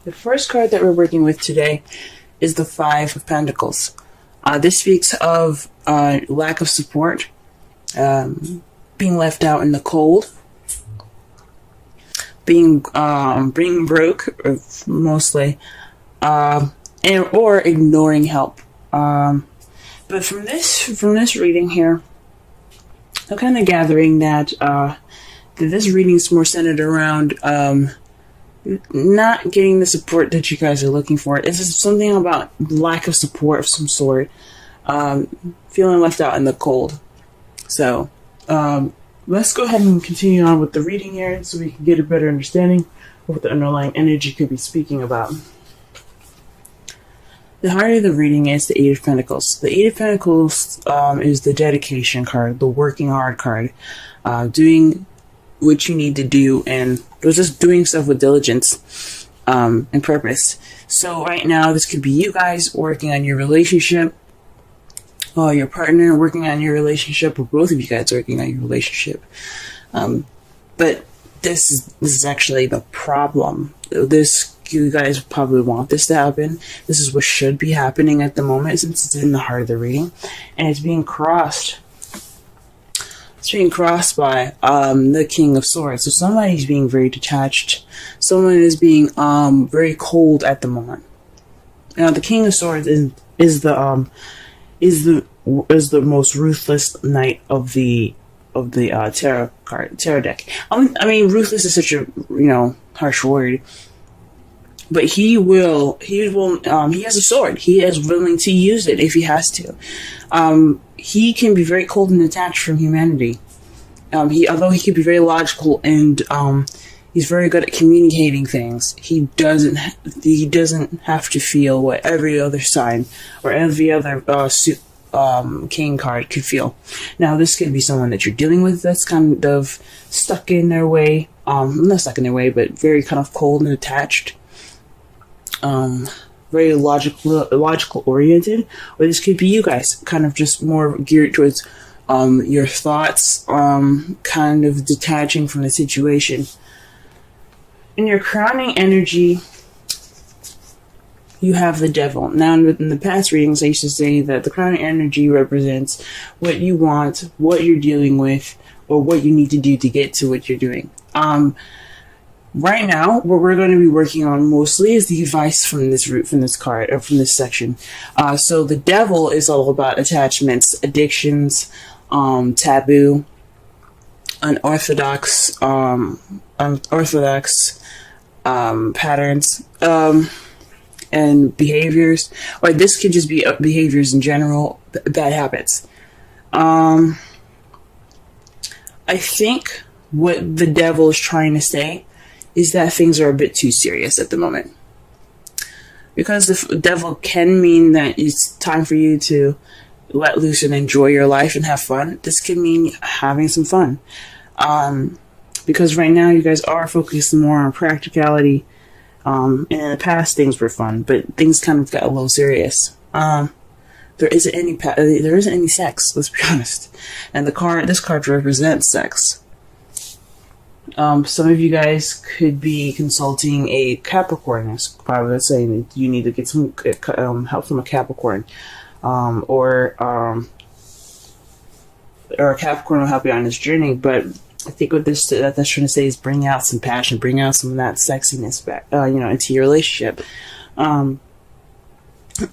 The first card that we're working with today is the Five of Pentacles. This speaks of lack of support, being left out in the cold, being broke, mostly, or ignoring help. But from this reading here, I'm kind of gathering that this reading is more centered around not getting the support that you guys are looking for. It's something about lack of support of some sort, feeling left out in the cold. So let's go ahead and continue on with the reading here so we can get a better understanding of what the underlying energy could be speaking about. The heart of the reading is the Eight of Pentacles. The Eight of Pentacles is the dedication card, the working hard card, doing what you need to do, and just doing stuff with diligence and purpose. So right now, this could be you guys working on your relationship, or your partner working on your relationship, or both of you guys working on your relationship. But this is actually the problem. You guys probably want this to happen. This is what should be happening at the moment, since it's in the heart of the reading, and it's being crossed. It's being crossed by the King of Swords. So somebody's being very detached. Someone is being very cold at the moment. Now, the King of Swords is the most ruthless knight of the tarot deck. I mean, ruthless is such a harsh word. But he has a sword. He is willing to use it if he has to. He can be very cold and detached from humanity. Although he can be very logical and he's very good at communicating things, he doesn't have to feel what every other sign or every other king card could feel. Now, this could be someone that you're dealing with that's kind of stuck in their way. Not stuck in their way, but very kind of cold and attached. Very logical oriented, or this could be you guys, kind of just more geared towards your thoughts, kind of detaching from the situation. In your crowning energy, you have the Devil. Now, in the past readings, I used to say that the crowning energy represents what you want, what you're dealing with, or what you need to do to get to what you're doing. Right now, what we're going to be working on mostly is the advice from this card, or from this section. So the Devil is all about attachments, addictions, taboo, unorthodox patterns, and behaviors. Or this could just be behaviors in general, bad habits. I think what the Devil is trying to say is that things are a bit too serious at the moment. Because the Devil can mean that it's time for you to let loose and enjoy your life and have fun. This can mean having some fun. Because right now you guys are focused more on practicality. And in the past things were fun, but things kind of got a little serious. There isn't any sex, let's be honest. And this card represents sex. Some of you guys could be consulting a Capricorn. That's probably saying that you need to get some help from a Capricorn, or a Capricorn will help you on this journey. But I think what that's trying to say is bring out some passion, bring out some of that sexiness back, into your relationship.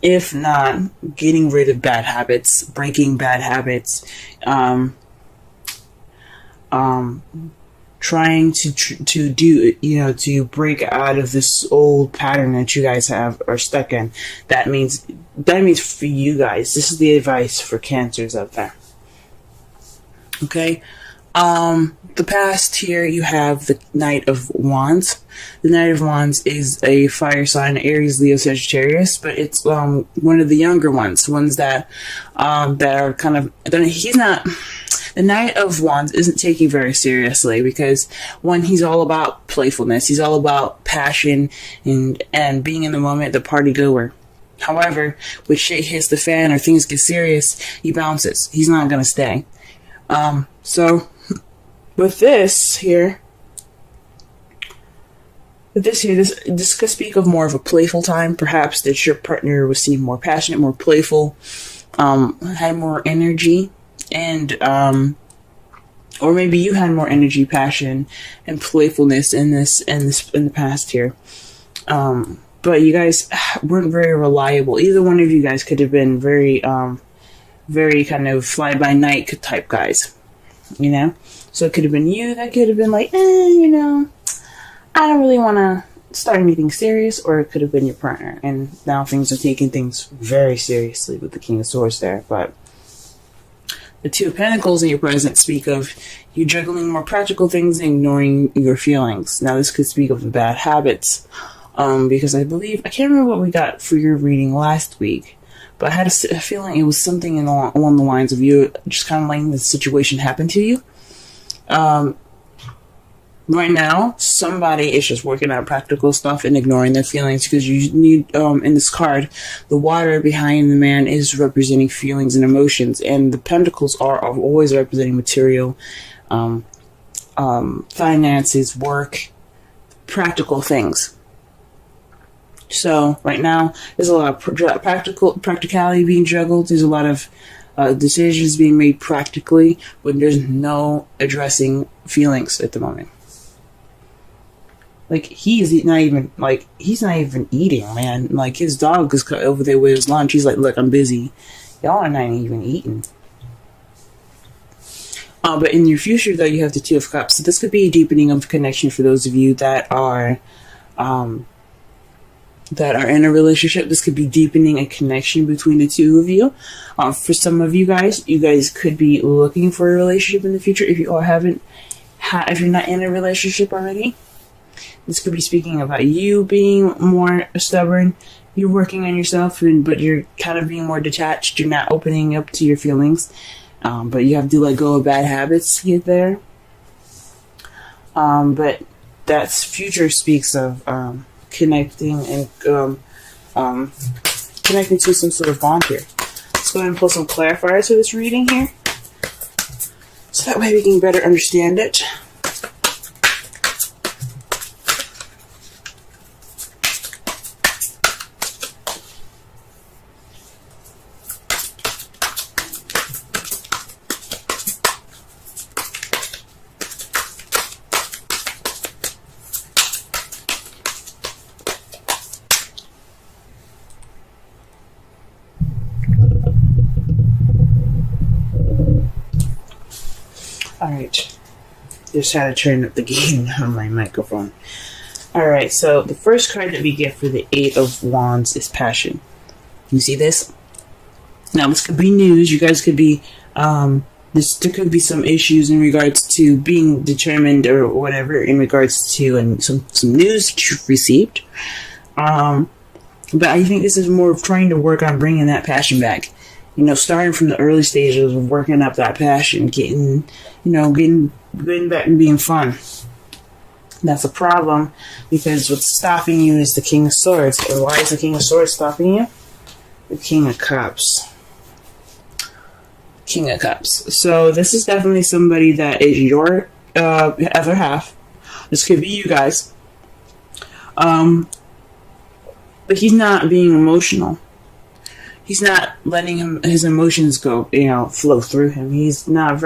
If not, getting rid of bad habits, breaking bad habits, trying to break out of this old pattern that you guys are stuck in. That means for you guys, this is the advice for Cancers out there. Okay. The past here, you have the Knight of Wands. The Knight of Wands is a fire sign, Aries, Leo, Sagittarius, but it's one of the younger ones that are kind of. The Knight of Wands isn't taken very seriously because, one, he's all about playfulness. He's all about passion and being in the moment, the party goer. However, when shit hits the fan or things get serious, he bounces. He's not going to stay. So, with this here, But this could speak of more of a playful time, perhaps that your partner was seem more passionate, more playful, had more energy, and or maybe you had more energy, passion, and playfulness in the past here. But you guys weren't very reliable. Either one of you guys could have been very kind of fly by night type guys, you know. So it could have been you that could have been like, you know, I don't really want to start anything serious, or it could have been your partner, and now things are taking things very seriously with the King of Swords there. But the Two of Pentacles in your present speak of you juggling more practical things and ignoring your feelings. Now this could speak of the bad habits, because I can't remember what we got for your reading last week, but I had a feeling it was something along the lines of you just kind of letting the situation happen to you. Right now, somebody is just working out practical stuff and ignoring their feelings, because you need, in this card, the water behind the man is representing feelings and emotions, and the pentacles are always representing material, finances, work, practical things. So right now, there's a lot of practicality being juggled. There's a lot of decisions being made practically, when there's no addressing feelings at the moment. Like, he's not even eating, man. Like, his dog is over there with his lunch. He's like, look, I'm busy. Y'all are not even eating. But in your future, though, you have the Two of Cups. So this could be a deepening of connection for those of you that are in a relationship. This could be deepening a connection between the two of you. For some of you guys could be looking for a relationship in the future. If you all if you're not in a relationship already, this could be speaking about you being more stubborn. You're working on yourself, but you're kind of being more detached. You're not opening up to your feelings, but you have to let go of bad habits to get there. But that's future speaks of connecting and connecting to some sort of bond here. Let's go ahead and pull some clarifiers for this reading here, so that way we can better understand it. Alright, just had to turn up the gain on my microphone. Alright, so the first card that we get for the Eight of Wands is Passion. You see this? Now, this could be news. You guys could be, there could be some issues in regards to being determined or whatever in regards to some news that you've received. But I think this is more of trying to work on bringing that passion back. You know, starting from the early stages of working up that passion, getting back and being fun. That's a problem, because what's stopping you is the King of Swords. And why is the King of Swords stopping you? The King of Cups. King of Cups. So this is definitely somebody that is your other half. This could be you guys. But he's not being emotional. He's not letting his emotions go, flow through him. He's not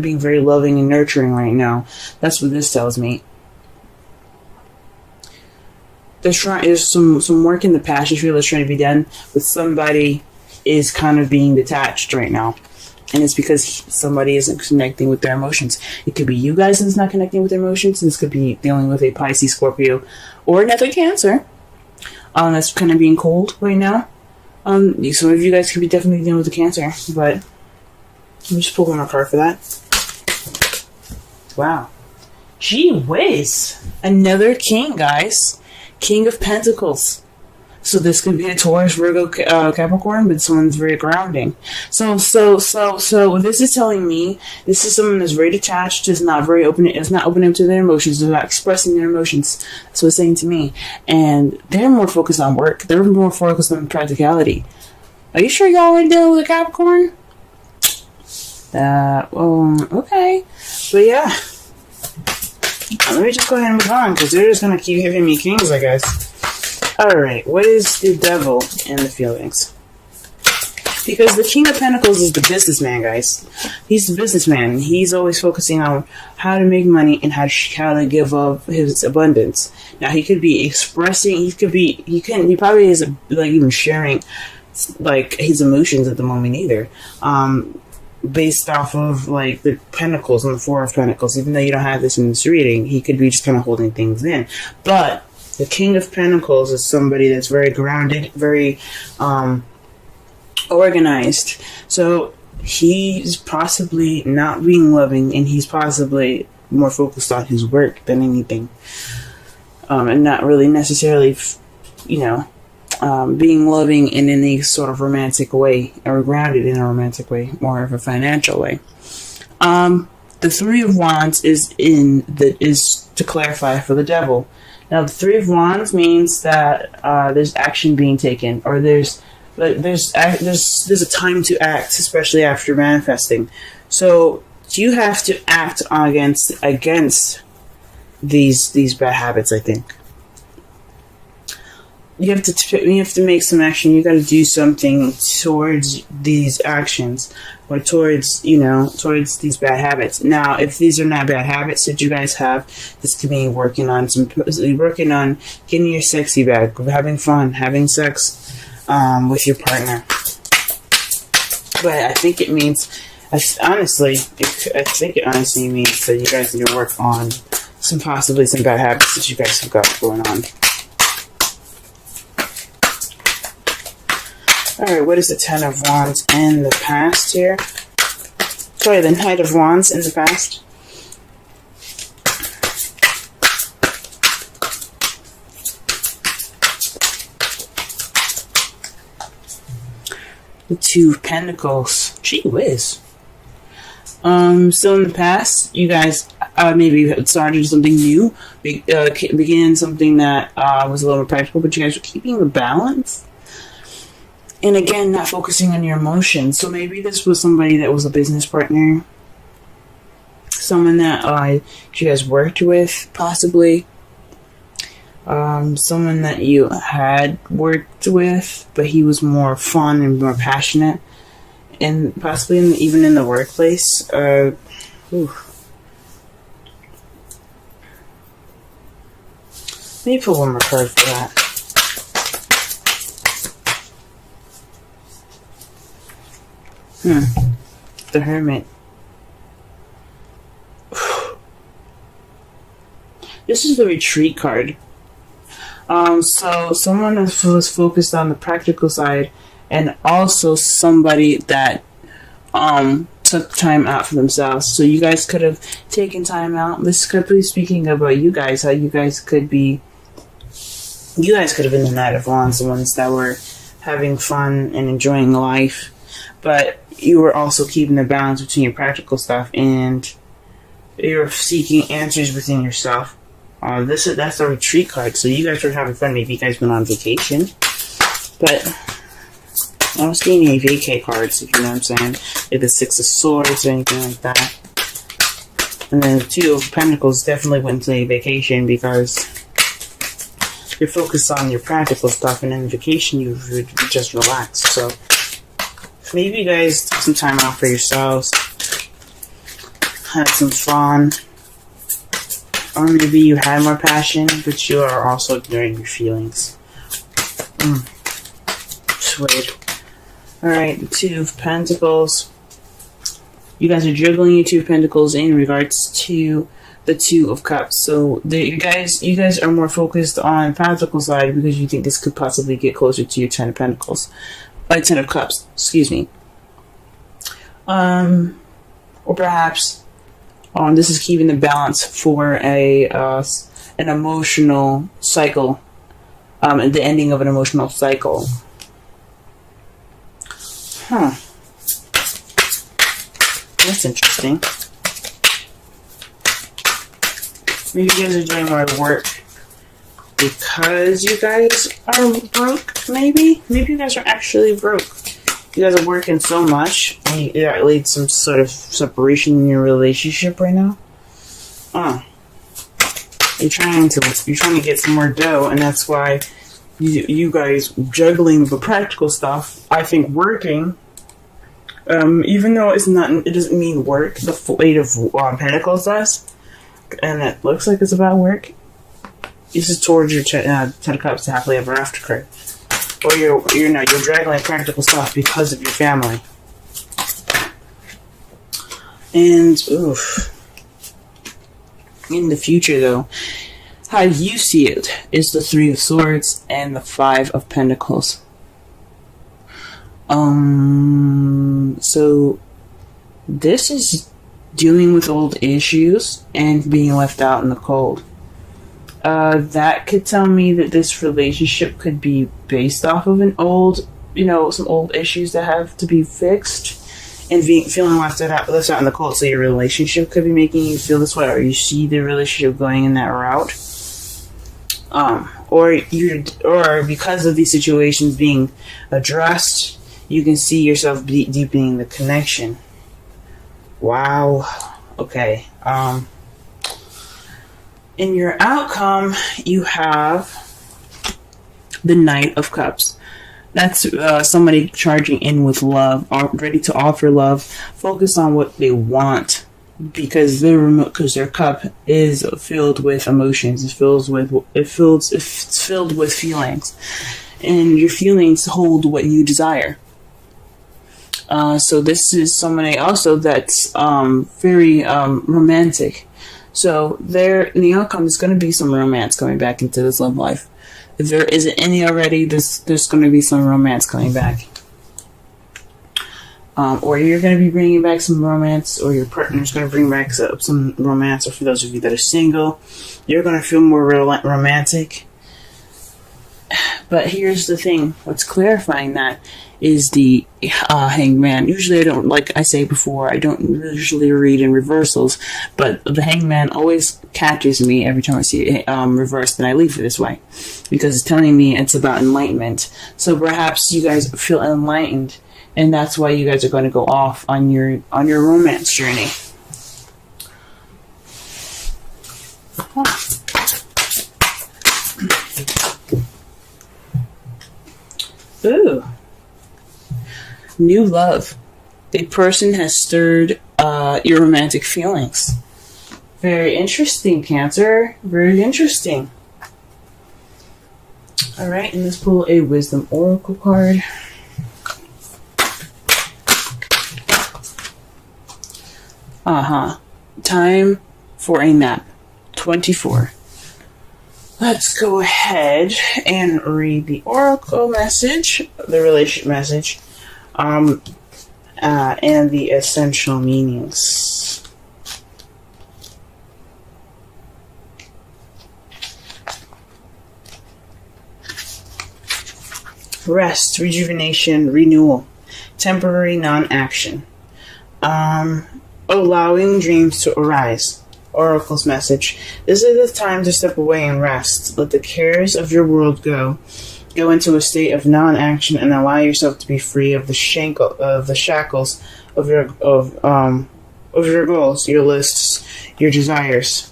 being very loving and nurturing right now. That's what this tells me. There's some work in the passion field that's trying to be done, but somebody is kind of being detached right now. And it's because somebody isn't connecting with their emotions. It could be you guys that's not connecting with their emotions. This could be dealing with a Pisces, Scorpio, or another Cancer. That's kind of being cold right now. Some of you guys could be definitely dealing with the Cancer, but let me just pull one more card for that. Wow. Gee whiz. Another king, guys. King of Pentacles. So this could be a Taurus, Virgo, Capricorn, but someone's very grounding. So this is telling me this is someone that's very detached, is not very open, is not open up to their emotions, they're not expressing their emotions. That's what it's saying to me. And they're more focused on work. They're more focused on practicality. Are you sure y'all ain't dealing with a Capricorn? Okay. But yeah. Let me just go ahead and move on, because they're just going to keep giving me kings, I guess. Alright, what is the devil in the feelings? Because the King of Pentacles is the businessman, guys. He's the businessman. He's always focusing on how to make money and how to give up his abundance. Now, he could be expressing, he probably isn't, like, even sharing, like, his emotions at the moment either. Based off of, like, the Pentacles and the Four of Pentacles. Even though you don't have this in this reading, he could be just kind of holding things in. But the King of Pentacles is somebody that's very grounded, very, organized. So he's possibly not being loving, and he's possibly more focused on his work than anything, and not really necessarily, being loving in any sort of romantic way, or grounded in a romantic way, more of a financial way. The Three of Wands is to clarify for the devil. Now, the Three of Wands means that there's action being taken, or there's a time to act, especially after manifesting. So you have to act against these bad habits. I think you have to make some action. You got to do something towards these actions, or towards these bad habits. Now, if these are not bad habits that you guys have, this could be working on getting your sexy back, having fun, having sex with your partner. But I think it means, I think it honestly means that you guys need to work on possibly some bad habits that you guys have got going on. Alright, what is the Ten of Wands in the past here? Sorry, the Knight of Wands in the past. The Two of Pentacles. Gee whiz. So in the past, you guys maybe started something new, began something that was a little more practical, but you guys were keeping the balance. And again, not focusing on your emotions. So maybe this was somebody that was a business partner, someone that you guys worked with, possibly. Someone that you had worked with, but he was more fun and more passionate, and possibly even in the workplace. Let me pull one more card for that. The Hermit. This is the Retreat card. So someone that was focused on the practical side, and also somebody that took time out for themselves. So you guys could have taken time out. This could be speaking about you guys, how you guys could have been the Knight of Wands, the ones that were having fun and enjoying life, but you were also keeping the balance between your practical stuff, and you're seeking answers within yourself. That's a Retreat card, so you guys were having fun. Maybe you guys went on vacation, but I was getting any vacay cards, if you know what I'm saying. Like the Six of Swords or anything like that. And then the Two of Pentacles definitely went to a vacation, because you're focused on your practical stuff, and in vacation you just relax. So maybe you guys took some time out for yourselves, had some fun. Or maybe you had more passion, but you are also ignoring your feelings. Sweet. Alright, the Two of Pentacles. You guys are juggling your Two of Pentacles in regards to the Two of Cups. So you guys are more focused on the practical side, because you think this could possibly get closer to your Ten of Pentacles. Ten of Cups, excuse me. Or perhaps this is keeping the balance for an emotional cycle, at the ending of an emotional cycle. That's interesting. Maybe you guys are doing more work because you guys are broke, maybe? Maybe you guys are actually broke. You guys are working so much, and that leads some sort of separation in your relationship right now. you're trying to get some more dough, and that's why you guys juggling the practical stuff. I think working, even though it doesn't mean work. The Eight of Pentacles does, and it looks like it's about work. This is towards your Ten of Cups, the happily ever after card, or you're juggling practical stuff because of your family. And in the future, though, how you see it is the Three of Swords and the Five of Pentacles. So this is dealing with old issues and being left out in the cold. That could tell me that this relationship could be based off of some old issues that have to be fixed, and feeling left out in the cold. So your relationship could be making you feel this way, or you see the relationship going in that route. Or because of these situations being addressed, you can see yourself deepening the connection. Wow. Okay. In your outcome, you have the Knight of Cups. That's somebody charging in with love, ready to offer love, focus on what they want, because their cup is filled with emotions. It's filled with feelings, and your feelings hold what you desire. So this is somebody also that's very romantic. So in the outcome, there's going to be some romance coming back into this love life. If there isn't any already, there's going to be some romance coming back. Or you're going to be bringing back some romance, or your partner's going to bring back some romance, or for those of you that are single, you're going to feel more romantic. But here's the thing, what's clarifying that is the Hangman. Usually I don't, like I say before, I don't usually read in reversals, but the Hangman always catches me every time I see it reversed, and I leave it this way, because it's telling me it's about enlightenment. So perhaps you guys feel enlightened, and that's why you guys are going to go off on your romance journey. Ooh. New love. A person has stirred your romantic feelings. Very interesting, Cancer. Very interesting. Alright, and let's pull a Wisdom Oracle card. Time for a nap. 24. Let's go ahead and read the Oracle message, the relationship message, and the essential meanings. Rest, rejuvenation, renewal, temporary non-action, allowing dreams to arise. Oracle's message. This is the time to step away and rest. Let the cares of your world go. Go into a state of non-action and allow yourself to be free of the shackles of your goals, your lists, your desires.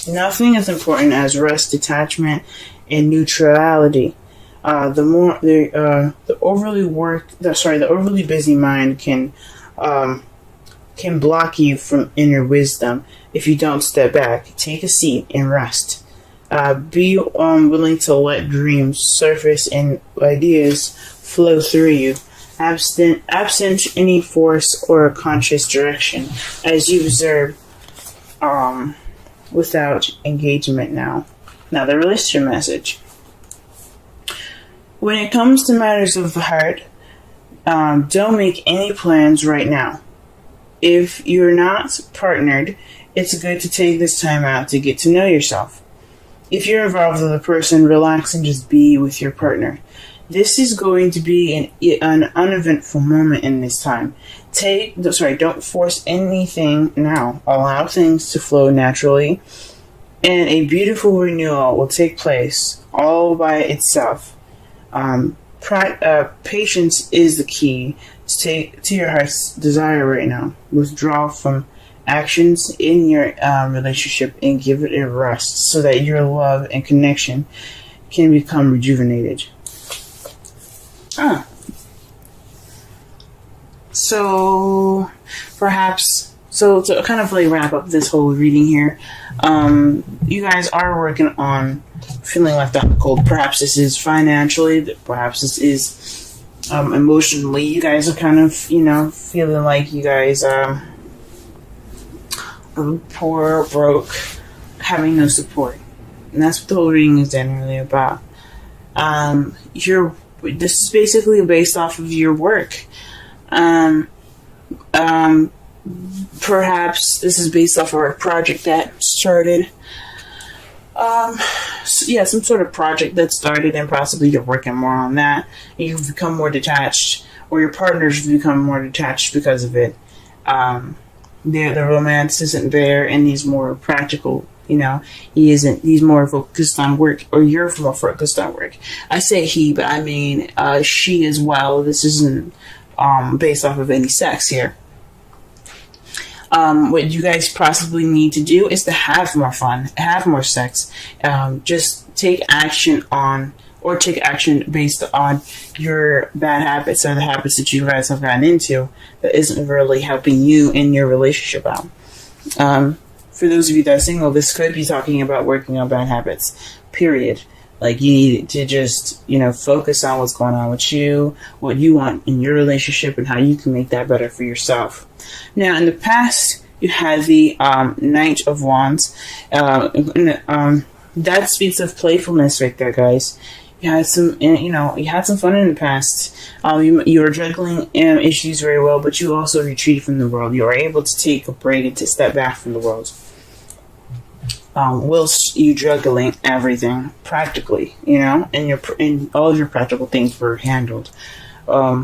Nothing as important as rest, detachment, and neutrality. The overly busy mind can block you from inner wisdom if you don't step back, take a seat, and rest. Be willing to let dreams surface and ideas flow through you, absent any force or conscious direction, as you observe without engagement now. Now, the relationship message. When it comes to matters of the heart, don't make any plans right now. If you're not partnered, it's good to take this time out to get to know yourself. If you're involved with a person, relax and just be with your partner. This is going to be an uneventful moment in this time. Don't force anything now. Allow things to flow naturally, and a beautiful renewal will take place all by itself. Patience is the key to your heart's desire right now. Withdraw from actions in your relationship and give it a rest so that your love and connection can become rejuvenated. So perhaps, so to kind of like wrap up this whole reading here, you guys are working on feeling left out in the cold. Perhaps this is financially, perhaps this is emotionally. You guys are kind of, feeling like you guys are poor, broke, having no support. And that's what the whole reading is generally about. This is basically based off of your work. Perhaps this is based off of a project that started. Some sort of project that started, and possibly you're working more on that. You've become more detached, or your partner's become more detached because of it. The romance isn't there, and he's more practical. He's more focused on work, or you're more focused on work. I say he, but I mean she as well. This isn't based off of any sex here. What you guys possibly need to do is to have more fun, have more sex. Just take action based on your bad habits or the habits that you guys have gotten into that isn't really helping you in your relationship out. For those of you that are single, this could be talking about working on bad habits, period. Like, you need to just, focus on what's going on with you, what you want in your relationship, and how you can make that better for yourself. Now, in the past, you had the Knight of Wands. That speaks of playfulness right there, guys. You had some fun in the past. You were juggling issues very well, but you also retreated from the world. You were able to take a break and to step back from the world. Whilst you juggling everything practically, and all of your practical things were handled. But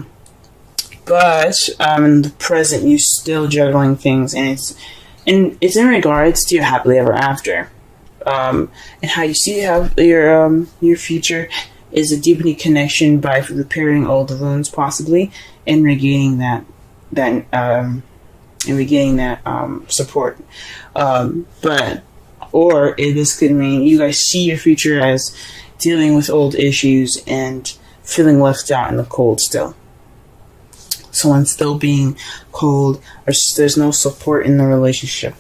in the present, you're still juggling things, and it's in regards to your happily ever after, and how you see how your future is a deepening connection by repairing old wounds, possibly, and regaining that support. Or this could mean you guys see your future as dealing with old issues and feeling left out in the cold still. Someone still being cold, or there's no support in the relationship.